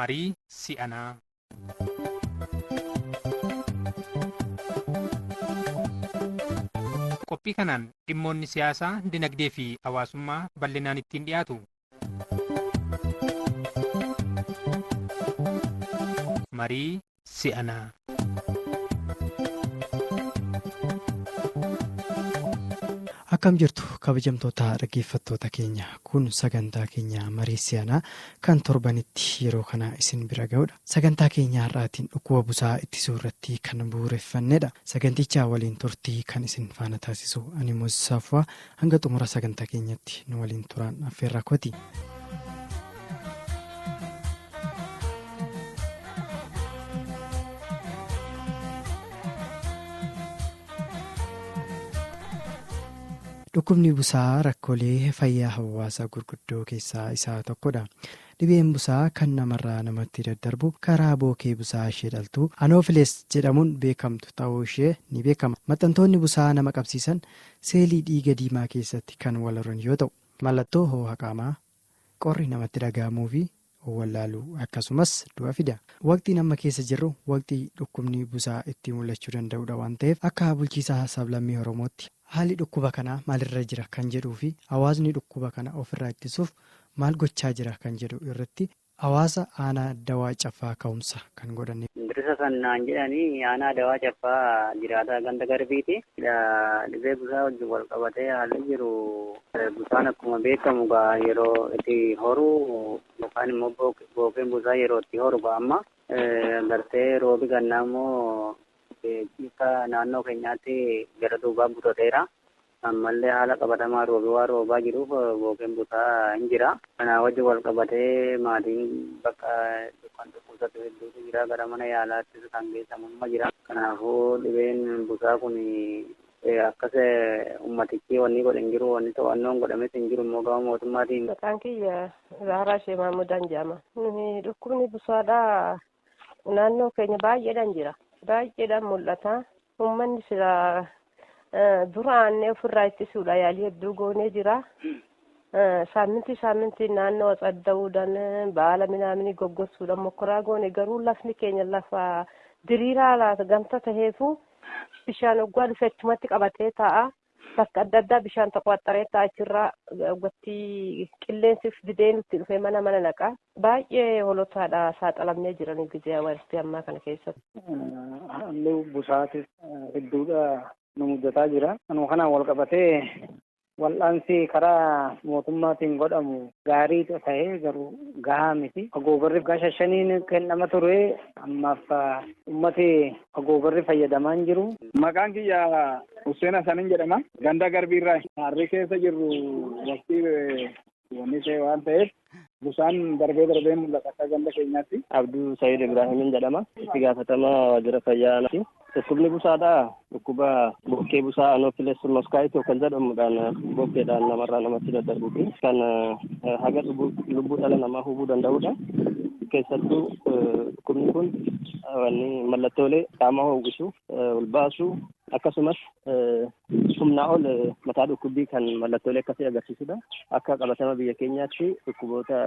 marii si'anaa. Qophii kanaan dhimmoonni siyaasaa, dinagdee fi hawaasummaa bal'inaan ittiin dhiyaatu. Marii si'anaa. Akkam jirtu kabajamtoota dhaggeeffattoota keenya, kun sagantaa keenya marii si'anaa kan torbanitti yeroo kana isin bira ga'udha. Sagantaa keenya har'aatiin dhukkuba busaa ittisuu irratti kan bu'uureffannedha. Sagantichaa waliin turtii kan isin faana taasisu ani Moosiis Saaffaa. Hanga xumura sagantaa keenyatti nu waliin turaan affeerraa kooti. Dhukkubni busaa rakkoolee fayyaa hawaasaa gurguddoo keessaa isaa tokkodha. Dhibeen busaa kan namarraa namatti daddarbu karaa bookee busaa ishee dhaltuu anoofilees jedhamuun beekamtu ta'uu ishee ni beekama. Maxxantoonni busaa nama qabsiisan seelii dhiiga diimaa keessatti kan wal horan yoo ta'u, mallattoo ho'a qaamaa, qorri namatti dhaga'amuu fi wallaaluu akkasumas du'a fida. Waqtiin amma keessa jirru waqtii dhukkubni busaa itti mul'achuu danda'udha waan ta'eef akka bulchiinsa sablammii Oromootti haalli dhukkuba kanaa maalirra jira kan jedhuu fi hawaasni dhukkuba kana ofirraa ittisuuf maal gochaa jira kan jedhu irratti hawaasa aanaa Dawaa Caffaa ka'umsa kan godhanne. Dirisa sannaan jedhanii aanaa Dawaa Caffaa jiraata ganda garbiiti. Dhibee busaa wajjin wal qabatee haalli jiru busaan akkuma beekamu yeroo itti horu yookaan immoo bookeen busaa yeroo itti horu amma gartee roobi gannaa immoo Ciisa naannoo keenyaatti gara duubaa butoteera. Ammallee haala qabatamaa roobaa jiruuf bookeen busaa hin jira. Kanaa wajjin wal qabatee maatiin bakka dukkan dhukkubsatu hedduutu jira. Gara mana yaalaattis kan geessamuma jira. Kanaafuu dhibeen busaa kun akkas ummatichi wanni godhan jiru, wanni to'annoon godhames hin jiru immoo gama mootummaatiin. Maqaan kiyya Zahraa Shee Mahmudaan jedhama. Dhukkubni busaadhaa naannoo keenya baay'eedhaan jira. Baay'eedhaan mul'ata. Uummanni sila duraan ofirraa ittisuudha yaalii hedduu goonee jira. Saamintii naannoo xadda'uudhaan baala minaamini goggorsuudhaan mokkoraa goone garuu lafni keenya lafa diriiraa laata gamta taheefu bishaan waggaa dhufeechumatti qabatee taa'a. Bakka adda addaa bishaan taqwaxxaree ta'a achirraa waggattii qilleensiif didee nutti dhufee mana naqa. Baay'ee holotaadha saaxilamnee jiranii gizee walitti ammaa kana keessatti. Haalli busaatis hedduudha nu mudataa jira. Kanuma kanaan wal qabatee wal'aansi karaa mootummaatiin godhamu gaarii ta'ee garuu gahaa miti. Agoobarri gashashaniin kennama ture ammaaf ummati agoobarri fayyadamaa hin jiru. Maqaan kiyya Hussein Hassanin jedhama. Ganda garbiirraa harri keessa jirru waqtii wanni ta'e waan ta'eef busaan darbee mul'ata akka ganda keenyaatti. Abduu Sayyid Ibraahimin jedhama. Itti gaafatamaa waajjira fayyaati. Dhukkubni busaadhaa dhukkuba bookee busaa anoofilees moskaayitoo kan jedhamuudhaan bokkeedhaan namarraa namatti daddarbuuti. Kan haga lubbuu dhala namaa hubuu danda'udha. Keessattuu dhukkubni kun mallattoolee qaama ho'isuu, ol baasuu akkasumas humnaa ol mataa dhukkubbii kan mallattoolee akkasii agarsiisudha. Akka qabatama biyya keenyaatti dhukkuboota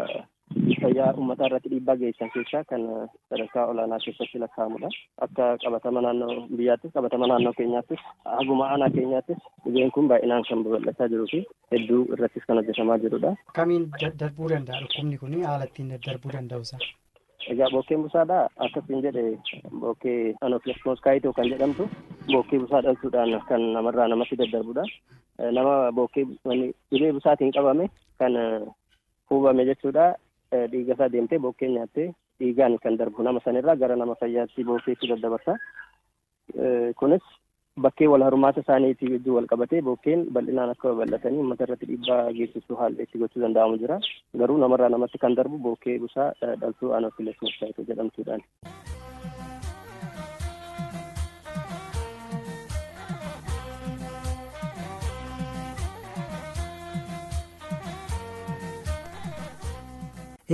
fayyaa uummataa irratti dhiibbaa geessisan keessaa kan sadarkaa olaanaa keessatti lakkaa'amudha. Akka qabatama naannoo biyyaattis qabatama naannoo keenyaattis haguma aanaa keenyaattis dhibeen kun baay'inaan kan babal'achaa jiruu fi hedduu irrattis kan hojjetamaa jirudha. Kamiin daddarbuu danda'a dhukkubni kun haala ittiin daddarbuu danda'usa? Egaa bookeen busaadhaa akkasiin jedhe bookee anoofilees moskaayitoo kan jedhamtu bookee busaa dhaltuudhaan kan namarraa namatti daddarbudha. Nama bookee dhibee busaatiin qabame kan hubame jechuudha. Dhiiga isaa deemtee bookee nyaattee dhiigaan kan darbu nama sanirraa gara nama fayyaatti bookeetti daddabarsa. Kunis bakkee wal hormaata isaaniitii wajjin wal qabatee bookeen bal'inaan akka babal'atanii uummata irratti dhiibbaa geessisuu haalli itti gochuu danda'amu jira. Garuu namarraa namatti kan darbu bookee busaa dhaltuu anoofilees moskaayitoo jedhamtuudhaan.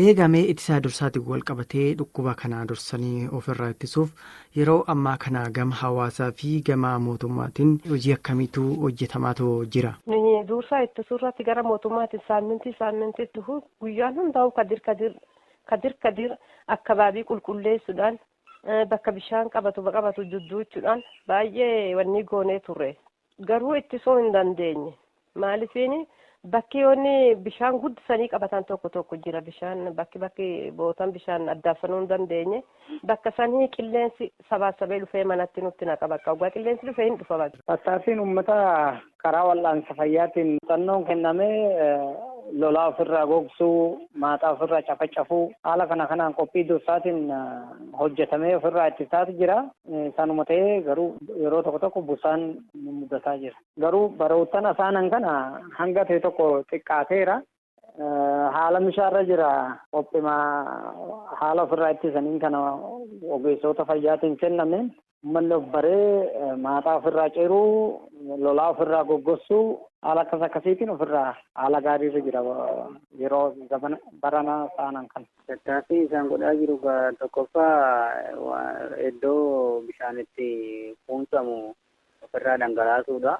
Eegamee ittisaa dursaatiin wal qabatee dhukkuba kanaa dursanii ofirraa ittisuuf yeroo ammaa kana gama hawaasaa fi gama mootummaatiin hojii akkamiitu hojjetamaatu jira? Dursaa ittisuu irratti gara mootummaatiin saamintiitti guyyaan hundaa'u kadir kadir akkabaabii qulqulleessuudhaan bakka bishaan qabatu jujjuuchuudhaan baay'ee wanni goonee turre. Garuu ittisuu hin dandeenye. Maaliifini bakki yoonni bishaan guddisanii qabatan tokko jira bishaan bakki bootan bishaan addaaffanuu hin dandeenye. Bakka sanii qilleensi sabaasabee dhufee manatti nutti naqa bakka waggaa qilleensi dhufee hin dhufa bakka. Tattaaffiin uummata karaa wal'aansa fayyaatiin xannoon kennamee lolaa ofirraa gogsuu, maaxaa ofirraa cafacafuu haala kanaan qophii dursaatiin hojjetamee ofirraa ittisaatu jira. Sanuma ta'ee garuu yeroo tokko busaan mudataa jira. Garuu baroottan asaanan kana hanga ta'e tokko xiqqaateera. Haala mishaarra jira qophimaa haala ofirraa ittisaniin kana ogeessota fayyaatiin kennameen uummanni of baree maaxaa ofirraa ciruu, lolaa ofirraa goggosuu haala akkasiitiin ofirraa haala gaariirra jira yeroo barana saanan kan. Tattaaffii isaan godhaa jiru tokkoffaa iddoo bishaan itti kuusamu ofirraa dhangalaasuudha.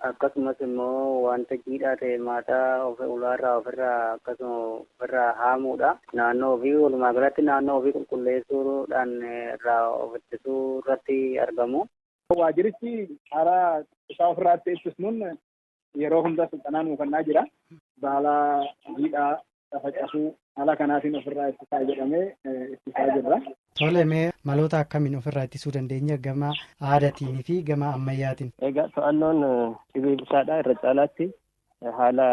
Akkasumas immoo wanta jiidhaa ta'e maaxaa ulaarraa ofirraa haamuudha. Naannoo ofii walumaa galatti naannoo ofii qulqulleessuudhaan irraa of ittisuu irratti argamu. Waajjirichi haala isaa ofirraatti ittisnuun yeroo hunda sulxanaan uufannaa jira. Baala jiidhaa cafacafuu haala kanaatiin ofirraa ittisaa jedhamee ittisaa jirra. Tole mee maloota akkamiin ofirraa ittisuu dandeenya gama aadaatiin fi gama ammayyaatiin? Egaa to'annoon dhibee busaadhaa irra caalaatti haala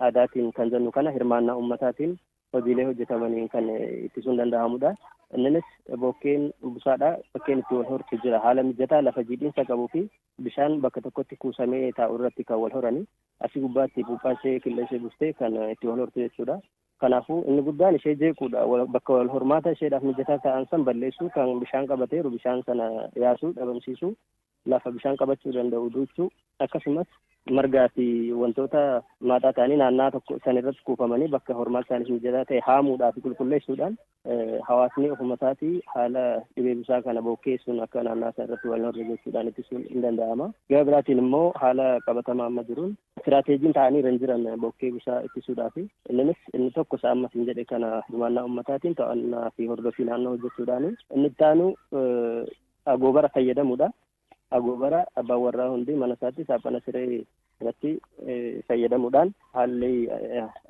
aadaatiin kan jennu kana hirmaannaa uummataatiin hojiilee hojjetamaniin kan ittisuun danda'amudha. Innis bokkeen busaadhaa bakkeen itti wal hortu jira. Haala mijataa lafa jiidhinsa qabuu fi bishaan bakka tokkotti kuusamee taa'u irratti kan wal horani. Asii gubbaatti buuphaashee qilleensa bustee kan itti wal hortu jechuudha. Kanaafuu inni guddaan ishee jeequudha. Bakka wal hormaata isheedhaaf mijataa ta'an san balleessuu, kan bishaan qabateeru bishaan sana yaasuu, dhabamsiisuu, lafa bishaan qabachuu danda'u duuchuu, akkasumas margaa fi wantoota maaxaa ta'anii naannaa tokko san irratti kuufamanii bakka hormaata isaaniif mijataa ta'e haamuudhaa fi qulqulleessuudhaan hawaasni ofuma isaatii haala dhibee busaa kana bokkeessuun akka naannaa isaa irratti wal horre jechuudhaan ittisuun hin danda'ama. Gama biraatiin immoo haala qabatamaa amma jiruun istiraateejiin ta'anii irra jiran bokkee busaa ittisuudhaaf innis inni tokko isaa ammas hin jedhe kana hirmaannaa uummataatiin to'annaa fi hordofii naannoo hojjechuudhaan inni itti aanu agoobara fayyadamuudha. Agoobara abbaan warraa hundi mana isaatti saaphana siree irratti fayyadamuudhaan haalli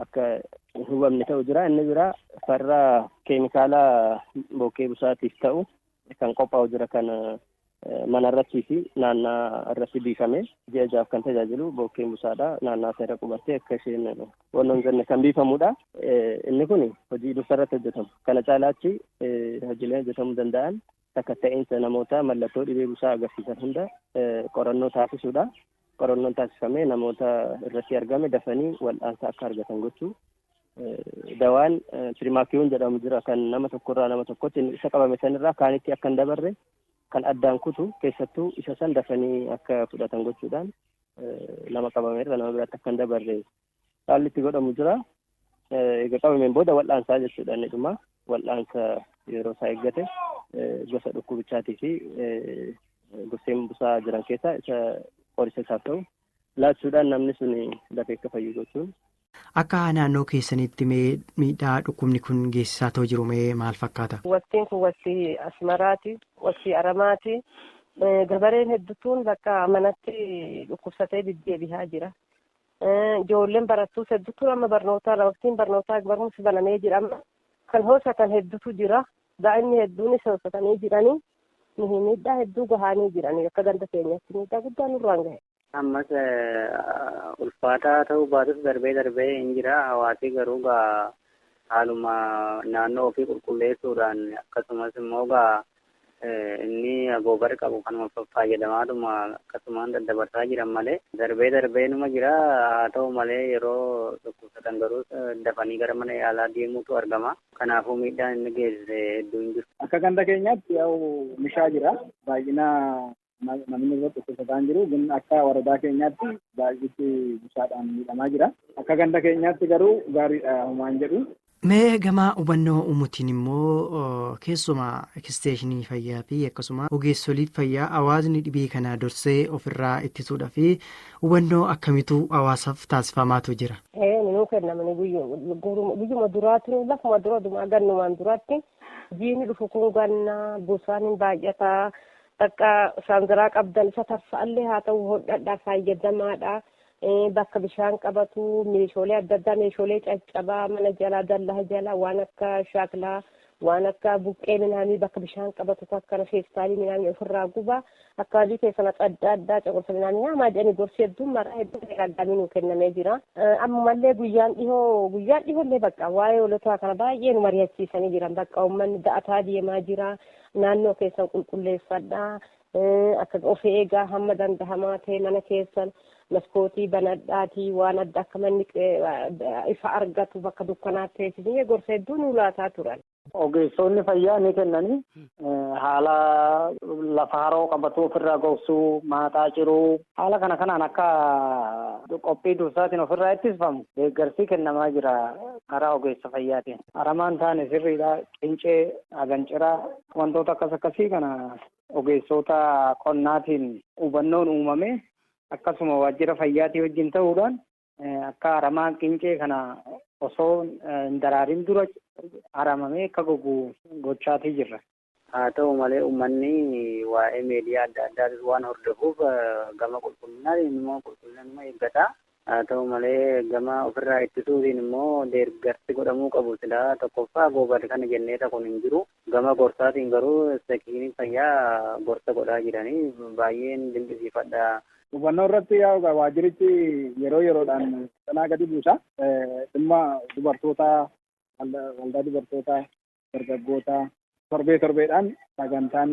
akka hin hubamne ta'u jira. Inni biraa farra keemikaalaa bokkee busaatiif ta'u kan qophaa'u jira kan mana irrattii fi naannaa irratti biifame ji'a jahaaf kan tajaajilu bokkeen busaadha. Naannaa isaa irra qubattee akka isheen wannoon hin jenne kan biifamudha. Inni kun hojii dursa irratti hojjetamu. Kana caalaatti hojiilee hojjetamuu danda'an sakatta'insa namoota mallattoo dhibee busaa agarsiisan hunda qorannoo taasisuudha. Qorannoon taasifamee namoota irratti argame dafanii wal'aansa akka argatan gochuu. Dawaan tirimaakiyuun jedhamu jira kan nama tokkorraa nama tokkotti isa qabame sanirraa kaanitti akka hin dabarre kan addaan kutu keessattuu isa san dafanii akka fudhatan gochuudhaan nama qabameerra nama biraatti akka hin dabarre haalli itti godhamu jira. Egaa qabameen booda wal'aansaa jechuudha inni dhuma. Wal'aansa yeroo isaa eeggate gosa dhukkubichaatii fi gosoota busaa jiran keessaa isa qoricha isaaf ta'u laachuudhaan namni sun dafee akka fayyu gochuun. Akka naannoo keessanitti miidhaa dhukkubni kun geessisaa ta'u jiru mee maal fakkaata? Waqtiin kun waqtii asmaraati, waqtii aramaati. Gabareen hedduun bakka manatti dhukkubsatee deddeebi'aa jira. Ijoolleen barattuus hedduutu amma barnootaarra waqtiin barnootaa barumsi banamee jira. Kan hoosatan hedduutu jira. Daa'imni hedduunis hoosatanii jiranii. Miidhaa hedduu gahanii jiranii akka ganda keenyatti miidhaa guddaa nurraan gahe. Ammas ulfaataa ta'uu baatus darbee hin jira. Hawaasni garuu haaluma naannoo ofii qulqulleessuudhaan akkasumas immoo inni agoobara qabu kanuma fayyadamaadhuma akkasumaan daddabarsaa jiran malee darbee numa jira. Haa ta'u malee yeroo dhukkubsatan garuu dafanii gara mana yaalaa deemuutu argama. Kanaafuu miidhaan inni geessise hedduu hin jiru. Akka ganda keenyaatti mishaa jira. Baay'ina namni irratti dhukkubsataan jiru. Akka waradaa keenyaatti baay'inni bishaadhaan miidhamaa jira. Akka ganda keenyaatti garuu gaariidha homaan jedhu. Mee gamaa hubannoo uumuutiin immoo keessumaa eksteeshinii fayyaa fi akkasuma ogeessolii fayyaa hawaasni dhibee kana dursee ofirraa ittisuudhaa fi hubannoo akkamiitu hawaasaaf taasifamaatu jira. Nuu kennamani guyyuma duraatiin lafuma duraa gannumaan duraatti jiini dhufu kun ganna busaan hin baay'ataa takka saanzaraa qabdan isa tarsa'allee haa ta'u hodhadhaa fayyadamaadha. Bakka bishaan qabatu meeshaalee adda addaa meeshaalee caccabaa mana jalaa dallaa jalaa waan akka shaaklaa waan akka buqqee midhaanii bakka bishaan qabatu akka feestaalii midhaanii ofirraa gubaa akka adii keessana adda addaa coqorsa midhaanii naamaa jedhanii gorsi hedduun maraa hedduun addaanii nuu kennamee jira. Ammallee guyyaan dhihoollee bakka waa'ee hoolotaa kana baay'ee nu mari'achiisanii jiran bakka uummanni da'ataa deemaa jira naannoo keessan qulqulleeffadhaa akka of eegaa hamma dandahamaa ta'e mana keessan. Maskootii banadhaatii waan adda akka manni ifa argatu bakka dukkanaatti teessisanii gorsa hedduu nu laataa turan. Ogeessonni fayyaa ni kennanii haala lafa haroo qabatu ofirraa gogsuu maaxaa ciruu haala kanaan akka qophii dursaatiin ofirraa ittisamu deeggarsi kennamaa jira karaa ogeessa fayyaatiin. Aramaan taane sirriidha qincee aganciraa wantoota akkasii kana ogeessota qonnaatiin hubannoon uumame. Akkasuma waajjira fayyaatii wajjin ta'uudhaan akka aramaan qincee kana osoo hin daraarin dura aramamee akka gogu gochaatii jirra. Haa ta'u malee uummanni waa'ee miidiyaa adda addaatis waan hordofuuf gama qulqullinaatiin immoo qulqullina eeggata. Haa ta'u malee gama ofirraa ittisuutiin immoo deeggarsi godhamuu qabu silaa tokkoffaa goobada kana jennee kun hin jiru. Gama gorsaatiin garuu sekiiniin fayyaa gorsa godhaa jiranii baay'een dinqisiifadha. Hubannoo irratti waajjirichi yeroodhaan sanaa gadi buusa. Dhimma dubartootaa, waldaa dubartootaa, dargaggootaa torbeedhaan sagantaan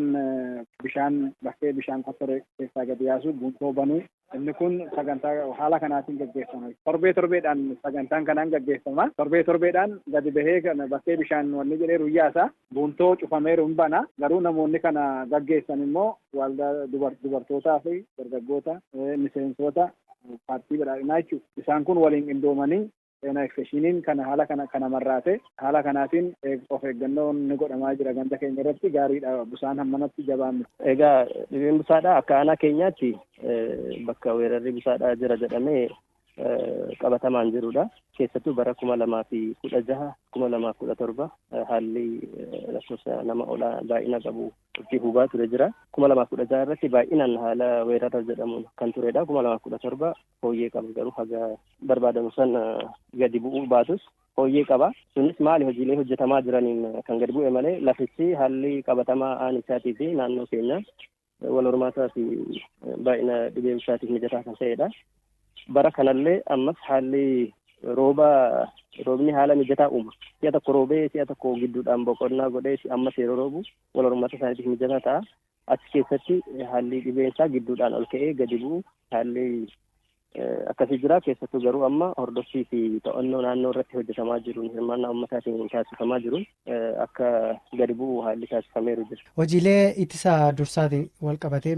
bakkee bishaan qottore keessaa gadi yaasu buutoo banuu. Inni kun sagantaa haala kanaatiin gaggeeffama. Torbeedhaan sagantaan kanaan gaggeeffama. Torbeedhaan gadi bahee bakkee bishaan wanni jedhee ruyyaasa. Buuntoo cufameeru hin bana. Garuu namoonni kana gaggeessan immoo waldaa dubartootaa fi dargaggoota miseensota paartii badhaadhinaa jechuudha. Isaan kun waliin qindoomanii eksteeshiniin kana haala kana marraate haala kanaatiin of eeggannoon ni godhamaa jira ganda keenya irratti gaariidha busaan hammanatti jabaan. Egaa dhibeen busaadhaa akka aanaa keenyaatti bakka weerarri busaadhaa jira jedhamee qabatamaan jirudha. Keessattuu bara 2016 2017 haalli lakkoofsa nama olaa baay'ina qabu itti hubaa ture jira. 2016 irratti baay'inaan haala weerara jedhamuun kan turedha. 2017 fooyyee qaba garuu haga barbaadamu san gadi bu'uu baatus fooyyee qaba. Sunis maali hojiilee hojjetamaa jiraniin kan gadi bu'e malee lafichi haalli qabatamaa aanicaatii fi naannoo keenya wal hormaataa fi baay'ina dhibee busaatiif mijataa kan ta'edha. Bara kanallee ammas haalli roobni haala mijataa uuma. Si'a tokko roobee si'a tokko gidduudhaan boqonnaa godhee ammas yeroo roobu wal hormaata isaaniitiif mijataa ta'a. Achi keessatti haalli dhibeensaa gidduudhaan ol ka'ee gadi bu'u haalli akkasii jira. Keessattuu garuu amma hordoffii fi to'annoo naannoo irratti hojjetamaa jiruun hirmaannaa uummataatiin taasifamaa jiruun akka gadi bu'u haalli taasifameeru jira. Hojiilee ittisa dursaatiin wal qabatee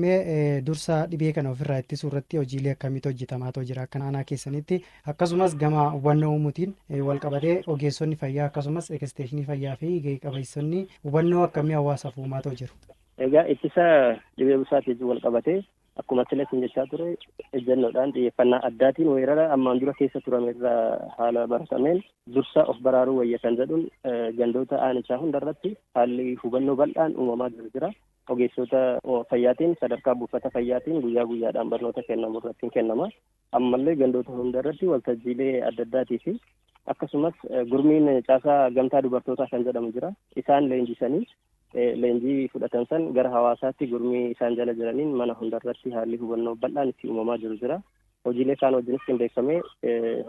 dursa dhibee kana ofirraa ittisuu irratti hojiilee akkamiitu hojjetamaatoo jira akka naannoo keessanitti akkasumas gama hubannoo uumuutiin wal qabatee ogeessonni fayyaa akkasumas eksteeshinii fayyaa fi qabeessonni hubannoo akkamii hawaasaaf uumaatoo jiru. Egaa ittisa dhibee busaatiin wal qabatee akkuma asileetiin jechaa ture ejjennoodhaan xiyyeeffannaa addaatiin weerara ammaan dura keessa turame irraa haala baratameen dursa of baraaruu wayya kan jedhuun gandoota aanichaa hundarratti haalli hubannoo bal'aan uumamaa jira. Ogeessota fayyaatiin sadarkaa buufata fayyaatiin guyyaa guyyaadhaan barnoota kennamu irratti kennama. Ammallee gandoota hundarratti waltajjiilee adda addaatii fi akkasumas gurmiin caasaa gamtaa dubartootaa kan jedhamu jira. Isaan leenjisanii leenjii fudhatan san gara hawaasaatti gurmii isaan jala jiraniin mana hundarratti haalli hubannoo bal'aan itti uumamaa jiru jira. Hojiilee isaan wajjinis qindeeffamee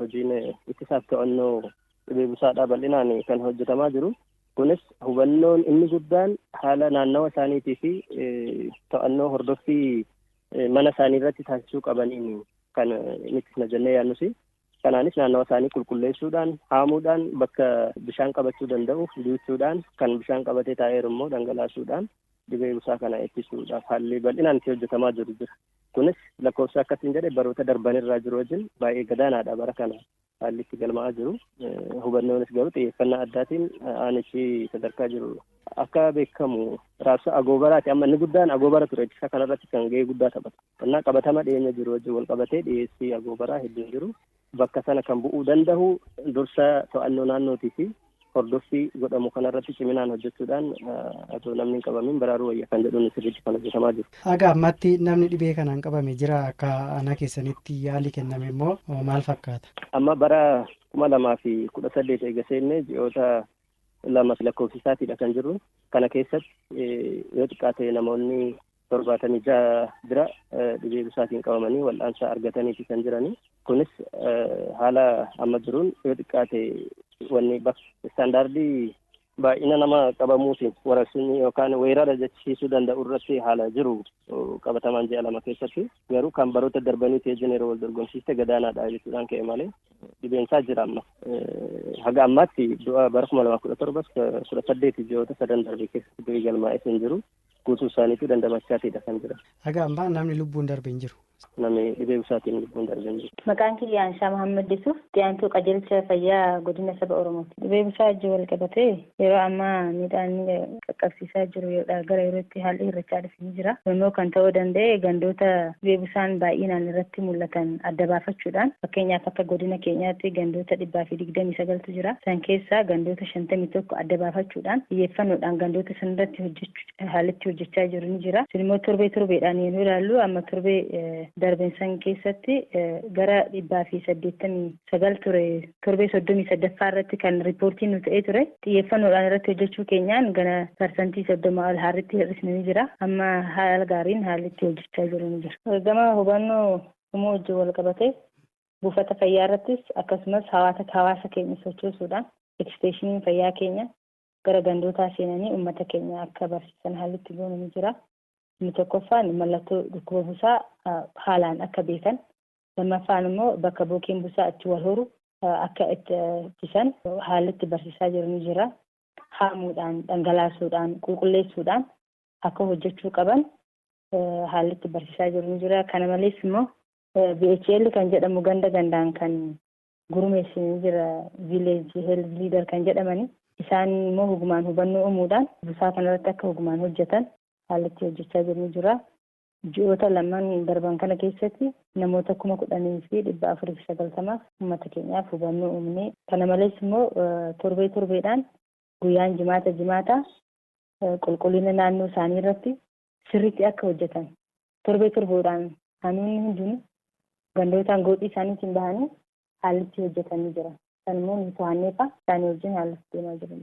hojiin ittisaaf to'annoo dhibee busaadhaa bal'inaan kan hojjetamaa jiru. Kunis hubannoon inni guddaan haala naannawa isaaniitii fi to'annoo hordoffii mana isaanii irratti taasisuu qabaniin kan inni jennee yaadnusi. Kanaanis naannawa isaanii qulqulleessuudhaan haamuudhaan bakka bishaan qabachuu danda'u duuchuudhaan kan bishaan qabatee taa'eeru immoo dhangalaasuudhaan dhibee busaa kana ittisuudhaaf haalli bal'inaan itti hojjetamaa jiru jira. Kunis lakkoofsa akkasiin jedhe baroota darbanirraa jiru wajjin baay'ee gadaanaadha bara kana haalli itti galmaa'aa jiru. Hubannoonis garuu xiyyeeffannaa addaatiin aanichi sadarkaa jiru. Akka beekamu raabsa agoobaraati. Amma inni guddaan agoobara ture. Isa kanarratti kan gahee guddaa taphata. Qonnaa qabatama dhiyeenya jiru wajjin wal qabatee dhiyeessii agoobaraa hedduun jiru. Bakka sana kan bu'uu danda'u dursa to'annoo naannootii fi hordoffii godhamu kanarratti ciminaan hojjechuudhaan otoo namni hin qabamin baraaruu wayya kan jedhuun sirriitti kan hojjetamaa jiru. Haga ammatti namni dhibee kanaan qabame jira akka ana keessanitti yaalii kenname immoo maal fakkaata? Amma bara 2018 eega seenne ji'oota 2 lakkoofsisaatiidha kan jirru. Kana keessatti yoo xiqqaate namoonni 76 bira dhibee busaatiin qabamanii wal'aansa argataniiti kan jiranii. Kunis haala amma jiruun yoo xiqqaate wanni istaandaardii baay'ina nama qabamuutiin warabsiin yookaan weerara jechisiisuu danda'u irratti haala jiru qabatamaan ji'a 2 keessatti garuu kan baroota darbanii teejjiin yeroo wal dorgomsiiste gadaanaadha jechuudhaan ka'e malee dhibeensaa jira amma. Haga ammaatti du'a bara 2017 18 ji'oota 3 darbee keessatti du'ii galmaa'ee hin jiru. Guutuu isaaniitu dandamachaatiidha kan jira. Haga ammaa namni lubbuun darbe hin jiru. Namni dhibee busaatiin lubbuun darbe hin jiru. Maqaan kiyya Anshaa Muhammad Disuuf Itti qajeelcha fayyaa godina saba Oromooti. Dhibee busaa wajjin wal qabatee yeroo ammaa miidhaan qaqqabsiisaa jiru gara yerootti haalli hir'achaa dhufee jira. Immoo kan ta'uu danda'e gandoota dhibee busaan baay'inaan irratti mul'atan adda baafachuudhaan fakkeenyaaf akka godina keenyaatti gandoota 129tu jira. San keessaa gandoota 51 adda baafachuudhaan xiyyeeffannoodhaan gandoota sanarratti hojjechaa jiru ni jira. Immoo torbeedhaan yeroo ilaallu amma torbee darbensan keessatti gara 189 ture torbee 38ffaa irratti kan riippoortiin nu ta'ee ture. Xiyyeeffannoodhaan irratti hojjechuu keenyaan gara parsantii 30 ol harritti hir'isne ni jira. Amma haala gaariin haalli itti hojjechaa jiru ni jira. Gama hubannoo immoo wajjin wal qabatee buufata fayyaa irrattis akkasumas hawaasa keenya sochoosuudhaan eksteeshiniin fayyaa keenya gara gandootaa seenanii uummata keenya akka barsiisan haalli itti goonu ni jira. Inni tokkoffaan mallattoo dhukkuba busaa haalaan akka beekan. Lammaffaan immoo bakka bookeen busaa itti wal horu akka itti ittisan haalli itti barsiisaa jiru ni jira. Haamuudhaan, dhangalaasuudhaan, qulqulleessuudhaan akka hojjechuu qaban haalli itti barsiisaa jiru ni jira. Kana malees immoo BHL kan jedhamu gandaan kan gurmeessanii jira village health leader kan jedhamani. Isaan immoo hugumaan hubannoo uumuudhaan busaa kanarratti akka hugumaan hojjetan haalli itti hojjechaa jiru ni jira. Ji'oota 2 darban kana keessatti namoota 10,490 uummata keenyaaf hubannoo uumne. Kana malees immoo torbeedhaan guyyaan jimaata qulqullina naannoo isaanii irratti sirriitti akka hojjetan torbeedhaan hanuunni hundinuu gandootaan gooxii isaaniitiin bahanii haalli itti hojjetan ni jira. Kan immoo ni to'anneefa isaanii wajjin haalli itti deemaa jiru.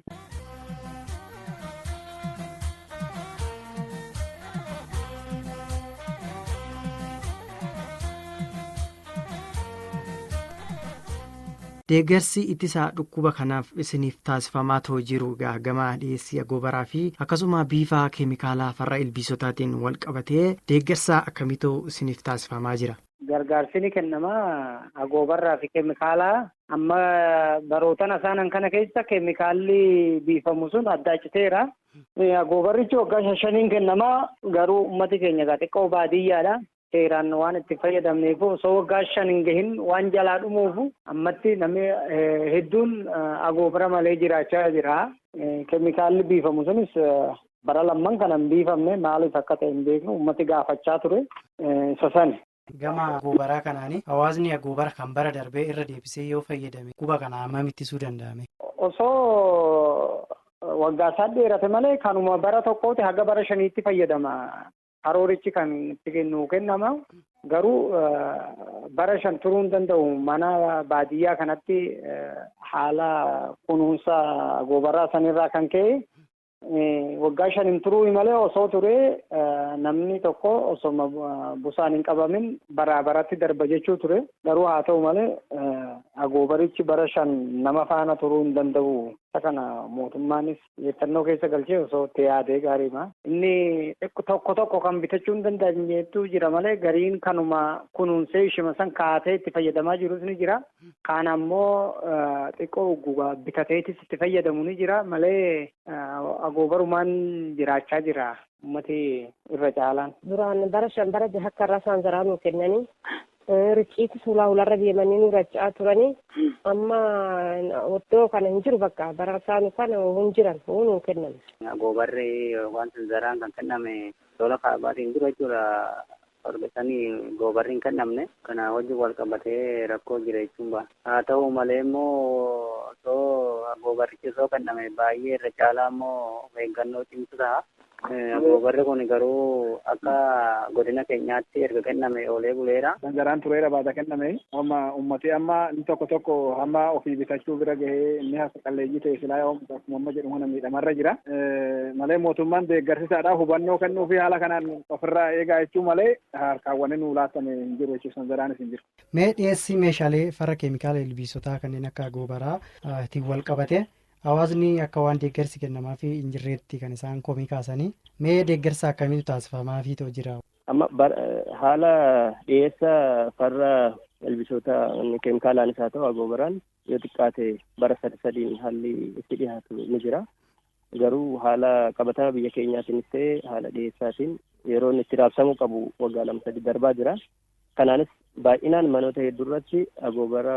Deeggarsi ittisaa dhukkuba kanaaf isiniif taasifamaa ta'uu jiru gama dhiyeessii agoobaraa fi akkasuma bifa keemikaalaa farra ilbiisotaatiin wal qabatee deeggarsa akkamiitu isiniif taasifamaa jira? Gargaarsi ni kennamaa agoobarraa fi keemikaalaa amma barootan isaanan kana keessa keemikaalli biifamu sun addaachiteera. Agoobarrichi waggaa 5 kennamaa garuu uummati keenya xiqqoo baadiyyaadha. Seeraan waan itti fayyadamneef osoo waggaa 5 hin gahin waan jalaa dhumuuf ammatti namni hedduun agoobara malee jiraachaa jira. Keemikaalli biifamu sunis bara 2 kana hin biifamne maaliif akka ta'e hin beeknu uummati gaafachaa ture sasani. Gama agoobaraa kanaanii hawaasni agoobara kan bara darbee irra deebisee yoo fayyadame dhukkuba kana hammam ittisuu danda'ame? Osoo waggaa 8 dheerate malee kanuma bara tokkooti haga bara 5tti fayyadama. Karoorichi kan itti kennama garuu bara 5 turuu hin danda'u. Mana baadiyyaa kanatti haala kunuunsa agoobaraa sanirraa kan ka'e waggaa 5 turuu malee osoo ture namni tokko osoo busaan hin qabamin baratti darba jechuu ture. Garuu haa ta'u malee agoobarichi bara 5 nama faana turuu hin danda'u. isa kana mootummaanis xiyyeeffannoo keessa galchee osoo itti yaadee gaariidha. Inni tokko kan bitachuu hin dandeenyetu jira malee gariin kanuma kunuunsee ishima san kaatee itti fayyadamaa jirus ni jira. Kaan ammoo xiqqoo gugaa bitateetis itti fayyadamu ni jira malee agoobarumaan jiraachaa jira. Ummati irra caalaan. Duraan bara 5 bara 6 akka irraa isaan zaraa nuu kennanii riqiitti sulaa hularra deemanii nu rachaa turanii amma oddoo kana hin jiru bakka bara isaanii kana hin jiran nuu kennan. Agoobarri waan zaraan kan kenname lola kaabaatiin jiru jechuudha. Argatanii goobarri hin kennamne kana wajjin wal qabatee rakkoo jira jechuun ba'a. Haa ta'u malee immoo osoo goobarrichi osoo kenname baay'ee irra caalaa immoo eeggannoo cimsu ta'a. Goobarri kun garuu akka godina keenyaatti erga kenname oolee buleera. Zaraan tureera baata kenname amma uummatee amma inni tokko hamma ofii bitachuu bira gahee inni hafa qalleeyyii ta'e silaa akkuma jedhu kana miidhamarra jira. Malee mootummaan deeggarsiisaadhaa hubannoo kennuu fi haala kanaan ofirraa eegaa jechuu malee harkaawwan nu laatame hin jiru jechuun zaraanis hin jiru. Mee dhiyeessii meeshaalee farra keemikaala ilbiisotaa kanneen akka goobaraa ittiin wal qabate hawaasni akka waan deeggarsi kennamaa fi hin jirreetti kan isaan komii kaasanii mee deeggarsa akkamiitu taasifamaa fi jira? Amma haala dhiyeessa farra ilbiisota keemikaalaan isaa ta'u agoobaraan yoo xiqqaate bara 3 haalli itti dhiyaatu ni jira. Garuu haala qabatamaa biyya keenyaatiin ta'e haala dhiyeessaatiin yeroo inni itti raabsamuu qabu waggaa 2-3 darbaa jira. Kanaanis baay'inaan manoota hedduurratti agoobara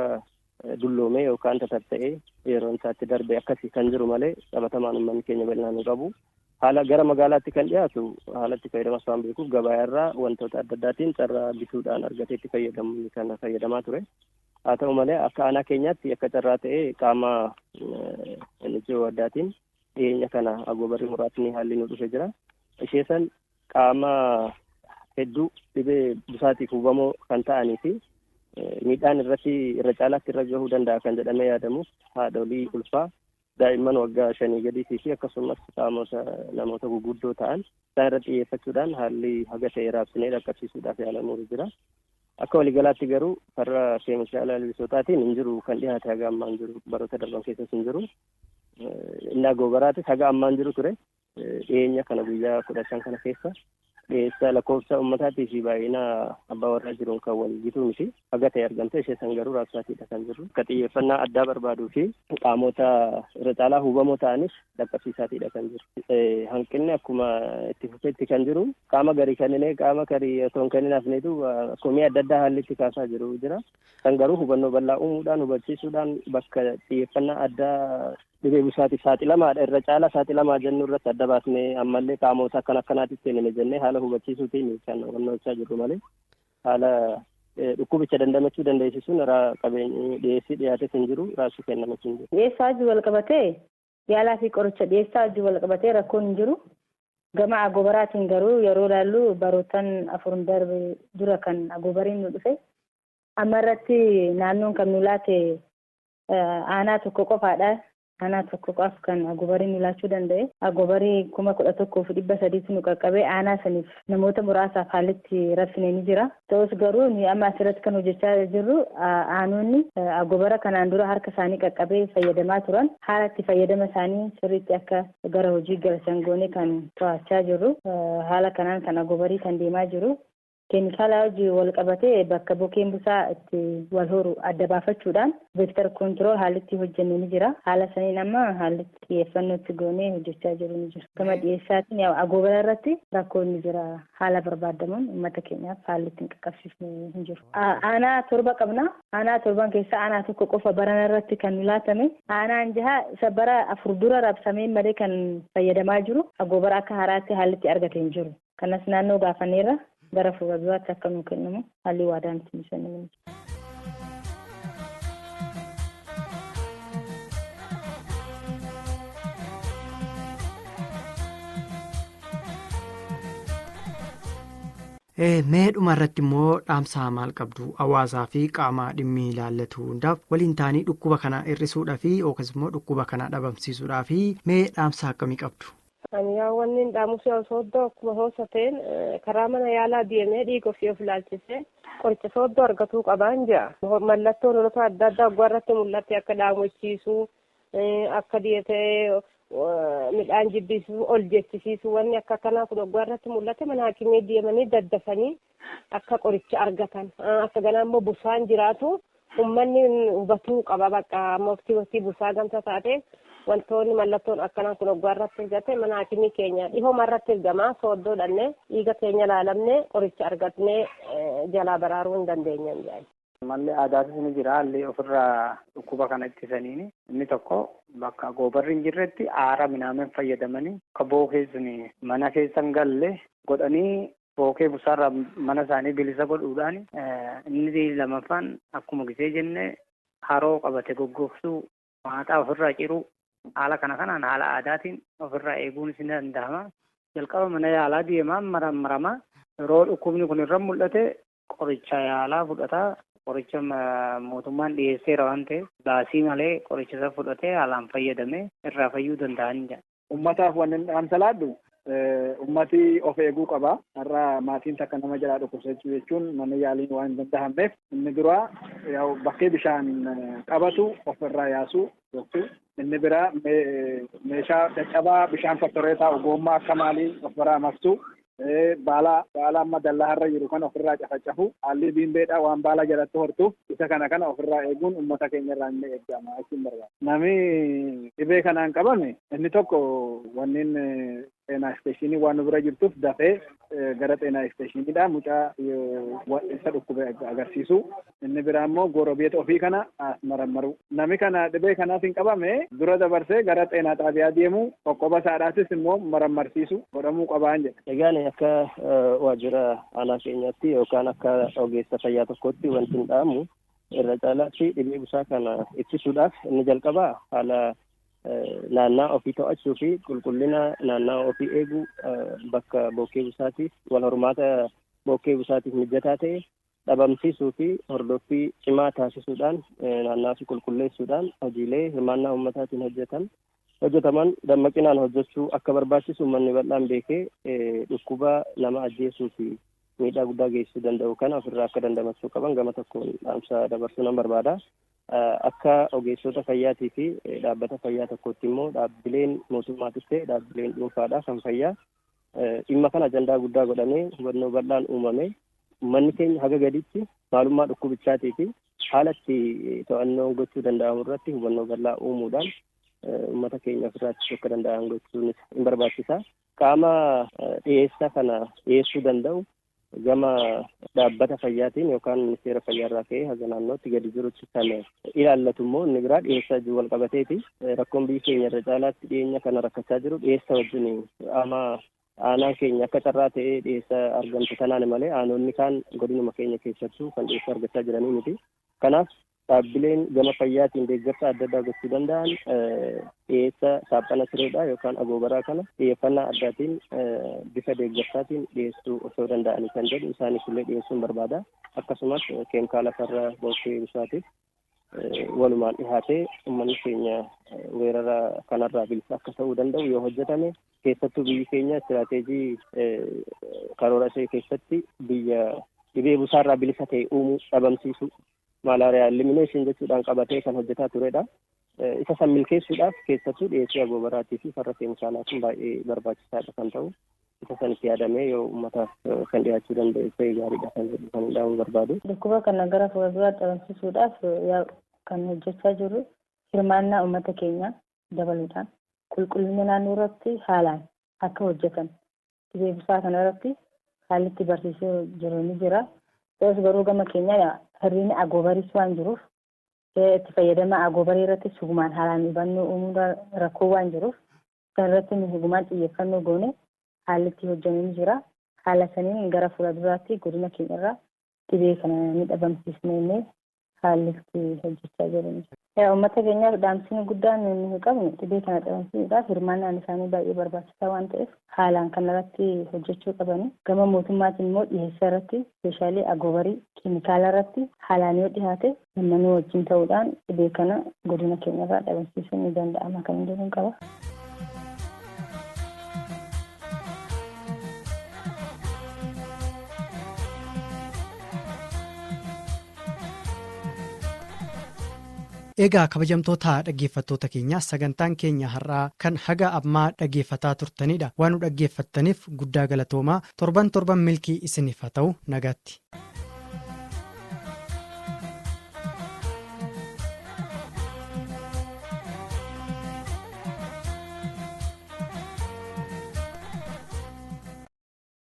dulloomee yookaan tatatta'ee yeroo isaatti darbe akkasii kan jiru malee qabatamaan uummanni keenya bal'inaan hin qabu. Haala gara magaalaatti kan dhiyaatu haala itti fayyadamas waan beekuuf gabaayarraa wantoota adda addaatiin carraa bituudhaan argatee itti fayyadamu kan fayyadamaa ture. Haa ta'u malee akka aanaa keenyaatti akka carraa ta'ee qaama NGO addaatiin dhiyeenya kana agoobarri muraasni haalli nu dhufe jira. Ishee san qaama hedduu dhibee busaatiif hubamoo kan ta'anii fi miidhaan irra caalaatti irra gahuu danda'a kan jedhamee yaadamuuf haadholii ulfaa daa'imman waggaa 5 gadiitii fi akkasumas namoota guguddoo ta'an isaan irratti xiyyeeffachuudhaan haalli haga ta'e raabsinee dhaqqabsiisuudhaaf yaalamuu jira. Akka waliigalaatti garuu farra keemikaala ilbiisotaatiin hin jiru kan dhiyaate haga ammaan jiru baroota darban keessas hin jiru. Inni agoobaraatis haga ammaan jiru ture. Dhiyeenya kana guyyaa 15 kana keessa dhiyeessa lakkoofsa uummataatii fi baay'ina abbaa warraa jiruun kan wal gituu miti haga ta'e argamte ishee san garuu raabsaatiidha kan jiru. Akka xiyyeeffannaa addaa barbaaduu fi qaamota irra caalaa hubamoo ta'anis dhaqqabsiisaatiidha kan jiru. Hanqinni akkuma itti fufeetti kan jiru qaama garii kenninee qaama garii osoo hin kennin hafneetu komii adda addaa haalli itti kaasaa jiru jira. Kan garuu hubannoo bal'aa uumuudhaan hubachiisuudhaan bakka xiyyeeffannaa addaa dhibee busaatiif saaxilamaadha irra caalaa saaxilamaa jennu irratti adda baasnee ammallee qaamota akkanaatti kennine jennee haala hubachiisuutiin kan hubannoo jirru malee haala dhukkubicha dandamachuu dandeessisuun qabeenyi dhiyeessii dhiyaates hin jiru raabsi kennamas hin jiru. Dhiyeessaa wajjin wal qabatee yaalaa fi qoricha dhiyeessaa wajjin wal qabatee rakkoon hin jiru. Gama agoobaraatiin garuu yeroo ilaallu barootaan 4 darbe dura kan agoobariin nu dhufe amma irratti naannoon kan nu laate aanaa tokko qofaadha. Aanaa tokko qofaaf kan agoobarii nu laachuu danda'e. Agoobarii 11,300 nu qaqqabee aanaa saniif namoota muraasaaf haalitti raabsine ni jira. Ta'us garuu ni amma asirratti kan hojjechaa jirru aanonni agoobara kanaan dura harka isaanii qaqqabee fayyadamaa turan haala itti fayyadama isaanii sirriitti akka gara hojii galchan goone kan to'achaa jirru. Haala kanaan kan agoobarii kan deemaa jiru. Keemikaala hojii wal qabatee bakka bokeen busaa itti wal horu adda baafachuudhaan veektar koontirool haalli hojjenne ni jira. Haala saniin amma haalli xiyyeeffannoo itti goonee hojjechaa jiru ni jira. Gama dhiyeessaatiin agoobara irratti rakkoon ni jira. Haala barbaadamuun uummata keenyaaf haalli ittiin qaqqabsiifne hin jiru. Aanaa 7 qabna. Aanaa 7 keessaa aanaa tokko qofa barana irratti kan nu laatame. Aanaan 6 isa bara 4 dura raabsamee malee kan fayyadamaa jiru. Agoobara akka haaraatti haalli itti argate hin jiru. Kanas naannoo gaafanneerra. Gara fuulduraatti akka nu kennamu haalli waadaan itti misanne. Mee dhuma irratti immoo dhaamsaa maal qabdu hawaasaa fi qaama dhimmi ilaallatu hundaaf waliin ta'anii dhukkuba kana hir'isuudhaa fi yookaas immoo dhukkuba kana dhabamsiisuudhaa fi mee dhaamsaa akkamii qabdu? Ani wanni dhaamusi sooddoo akkuma hoosateen karaa mana yaalaa deemee dhiiga ofii of ilaalchisee qoricha sooddoo argatuu qabaan jira. Mallattoon lolota adda addaa waggaa irratti mul'ate akka dhaamochiisuu akka dietee midhaan jibbisuu ol jechisiisu wanni akka kanaa kun waggaa irratti mul'ate mana haakimee deemanii daddafanii akka qoricha argatan akka ganaa immoo busaan jiraatu ummanni hubatuu qaba bakka moftii busaa gamta taate wantoonni mallattoon akkanaa kun waggaa irratti argate mana haakimii keenya dhihooma irratti argamaa sooddoo dhannee dhiiga keenya laalamnee qoricha argatnee jalaa baraaruu hin dandeenyan jedhan. Malli aadaatis ni jira haalli ofirraa dhukkuba kana ittisaniini inni tokko bakka goobarri hin jirretti aara midhaan fayyadamanii akka bookeessni mana keessa hin galle godhanii bookee busaarraa mana isaanii bilisa godhuudhaan inni lamaffaan akkuma gisee jenne haroo qabate goggogsuu maaxaa ofirraa ciruu haala kanaan haala aadaatiin ofirraa eeguun ni danda'ama. Jalqaba mana yaalaa deemaa maramaa yeroo dhukkubni kun irra mul'ate qoricha yaalaa fudhataa. Qoricha mootummaan dhiyeesseera waan ta'eef baasii malee qoricha isa fudhatee haalaan fayyadamee irraa fayyuu danda'anidha. Uummataaf wanni dhaamsa laaddu uummati of eeguu qaba. Har'a maatiin takka nama jalaa dhukkubsachuu jechuun mana yaaliin waan hin danda'amneef inni duraa bakkee bishaan qabatu ofirraa yaasuu jechuudha. Inni biraa meeshaa caccabaa bishaan fattoree taa'u goommaa akka maalii ofirraa marsuu. Baala amma dallaa har'a jiru kan ofirraa cafacafu haalli biimbeedhaa waan baala jalatti hortuuf isa kana ofirraa eeguun uummata keenya irraa inni eegama jechuun barbaada. Namni dhibee kanaan qabame inni tokko wanneen xeenaa isteeshinii waan nu bira jirtuuf dafee gara xeenaa isteeshiniidhaa mucaa isa dhukkube agarsiisu. Inni biraa immoo gorobeeta ofii kana marammaru. Namni kana dhibee kanaatiin qabame dura dabarsee gara xeenaa xaabiyaa deemu qoqqoba isaadhaatis immoo marammarsiisu godhamuu qabaan jedha. Egaan akka waajjira aanaa keenyaatti yookaan akka ogeessa fayyaa tokkotti wanti hin dhaamu irra caalaatti dhibee busaa kana ittisuudhaaf inni jalqabaa haala naannaa ofii to'achuu fi qulqullina naannaa ofii eeguu bakka bookee busaatiif wal hormaata bookee busaatiif mijataa ta'e dhabamsiisuu fi hordoffii cimaa taasisuudhaan naannaa fi qulqulleessuudhaan hojiilee hirmaannaa uummataatiin hojjetaman dammaqinaan hojjechuu akka barbaachisu manni bal'aan beekee dhukkuba nama ajjeesuu fi miidhaa guddaa geessisuu danda'u kana ofirraa akka dandamachuu qaban gama tokkoon dhaamsa dabarsuu nan barbaada. Akka ogeessota fayyaatii fi dhaabbata fayyaa tokkotti immoo dhaabbileen mootummaatis ta'e dhaabbileen dhuunfaadhaa kan fayyaa dhimma kana ajandaa guddaa godhamee hubannoo bal'aan uumame manni keenya haga gaditti maalummaa dhukkubichaatii fi haala itti to'annoo gochuu danda'amu irratti hubannoo bal'aa uumuudhaan uummata keenya ofirraatti akka danda'an gochuunis hin barbaachisa. Qaama dhiyeessa kana dhiyeessuu danda'u gama dhaabbata fayyaatiin yookaan ministeera fayyaarraa ka'ee haga naannootti gadi jirutti kan ilaallatu immoo inni biraa dhiyeessa wajjin wal qabateeti. Rakkoon biyyi keenya irra caalaatti dhiyeenya kana rakkachaa jiru dhiyeessa wajjin aanaan keenya akka carraa ta'ee dhiyeessa argamtu kanaan malee aanonni kaan godinuma keenya keessattuu kan dhiyeessa argachaa jiranii miti. Kanaaf dhaabbileen gama fayyaatiin deeggarsa adda addaa gochuu danda'an dhiyeessa saaphana sireedhaa yookaan agoobaraa kana xiyyeeffannaa addaatiin bifa deeggarsaatiin dhiyeessuu osoo danda'anii kan jedhu isaanis illee dhiyeessuun barbaada. Akkasumas keemikaala farra bookee busaatiif walumaan dhihaatee uummanni keenya weerara kanarraa bilisa akka ta'uu danda'u yoo hojjetame keessattuu biyyi keenya istiraateejii karoora ishee keessatti biyya dhibee busaarraa bilisa ta'e uumuu dhabamsiisuu malaariyaa elimineeshin jechuudhaan qabatee kan hojjetaa turedha. Isa san milkeessuudhaaf keessattuu dhiyeessii agoobaraatii fi farra keemikaalaa kun baay'ee barbaachisaadha kan ta'u. Isa san itti yaadamee yoo uummataaf kan dhiyaachuu danda'e ta'e gaariidha kan jedhu kan dhaamuu barbaadu. Dhukkuba kana gara fuulduraatti dhabamsiisuudhaaf kan hojjechaa jirru hirmaannaa uummata keenyaa dabaluudhaan qulqullina naannoo irratti haalaan akka hojjetan dhibee busaa kana irratti haalli itti barsiisee jiru ni jira. Ta'us garuu gama keenyaa hirriinni agoobaris waan jiruuf itti fayyadama agoobarii irratti sugumaan haalaan hubannoo uumuu rakkoo waan jiruuf kan irratti nu hugumaan xiyyeeffannoo goone haalli itti hojjennu ni jira. Haala saniin gara fuulduraatti godina keenya irraa dhibee kana ni dhabamsiisnee haalli itti hojjechaa jiru. Uummata keenyaaf dhaamsi guddaan nuyi qabnu dhibee kana dhabamsiisuudhaaf hirmaannaan isaanii baay'ee barbaachisaa waan ta'eef haalaan kanarratti hojjechuu qabani. Gama mootummaatiin immoo dhiyeessaa irratti ispeeshaalii agoobarii keemikaala irratti haalaan yoo dhiyaate namoonni wajjin ta'uudhaan dhibee kana godina keenya irraa dhabamsiisuun ni danda'ama kan jedhu qaba. Egaa kabajamtoota dhaggeeffattoota keenya sagantaan keenya har'aa kan haga ammaa dhaggeeffataa turtanidha. Waan nu dhaggeeffattaniif guddaa galatoomaa. Torban milkii isiniif haa ta'u nagaatti.